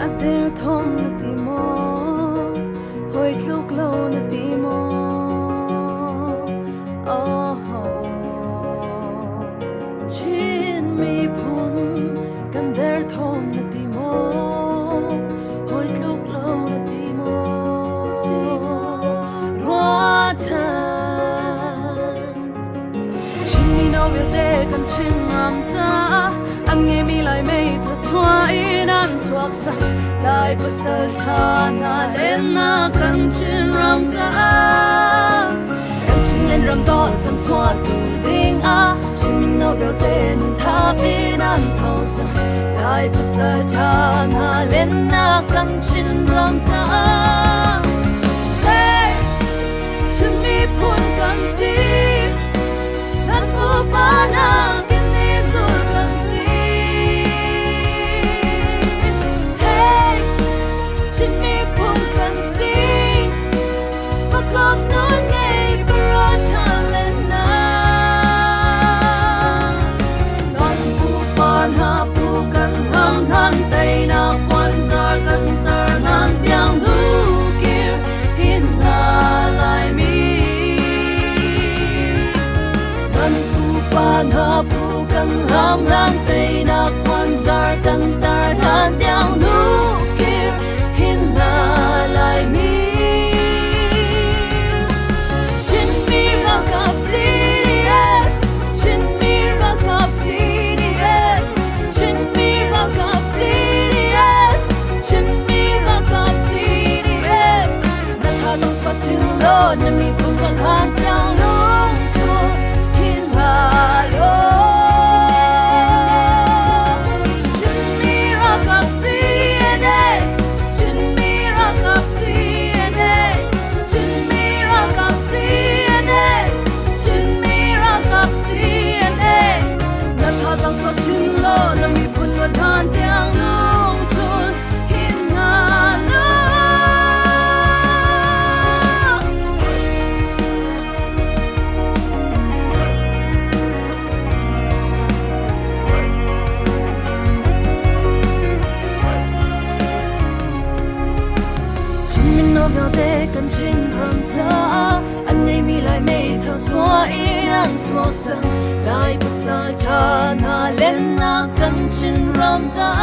Ader thom na ti mo hoi tluk lo na ti mo chin mi phun kan der thom na ti mo hoi tluk lo na ti mo rua tan chin mi no vil de kan chin ram ta anh nghe mi lại mây thật xoa in ăn chuộc ra lại bớt sờ cha na lên na cần chín ram ra cần chín lên ram đón chân xoa từ đinh a chỉ mình nấu béo tên tháp in ăn thâu ra lại bớt sờ cha na lên na cần chín ram ra hey chân mi phun cần gì thân phụ ba na na pu kan ham lang tei na kwan zar kan tar na diang nu kir hin na lai mi chin mi ra kap si chin mi ra kap si chin mi ra kap si chin mi ra kap si na tha dong chwa chin lo na mi pu kan han diang nu than tiếng nông thôn hin hà lơ chính mình nói vào để cần trên răng ta anh ấy mi lại mây thao xóa ý ăn chuộc rằng lại bớt xa cha na lên na cần chín ram ta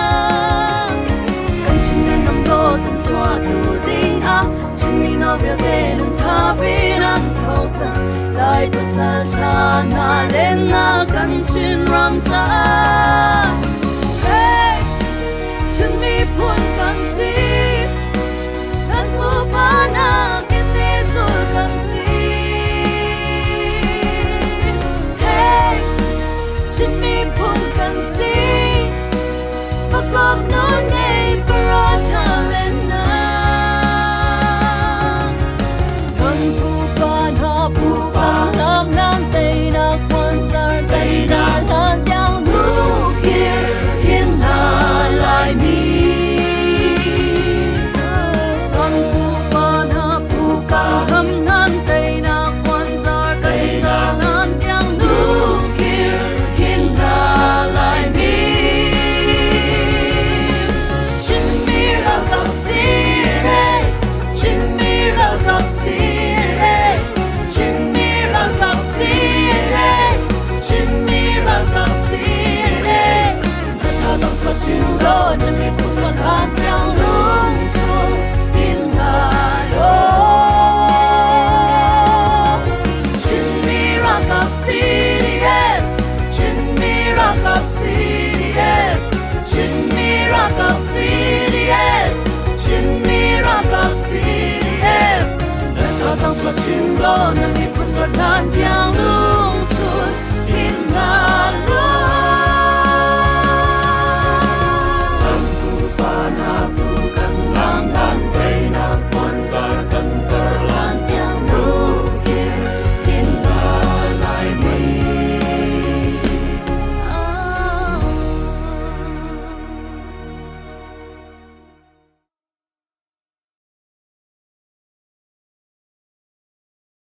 cần chín lên nằm đô chân choa tu ding a chín mi no bia te nang tha bin an thau rằng lại bớt xa cha na lên na cần chín ram ta hey chín mi phun cần si thân phụ ba na kết te rồi cần si chin mi phun cần si và con nó ngay parata lên na thân phụ ba na phụ ba nam nam tây na quan sar tây na lan yang nu kia hin na lai mi thân phụ ba na phụ ba nam nam tây na quan sar tây na lan yang nu kia Chin mi ra kap si na tha dong chwa chin lo na mi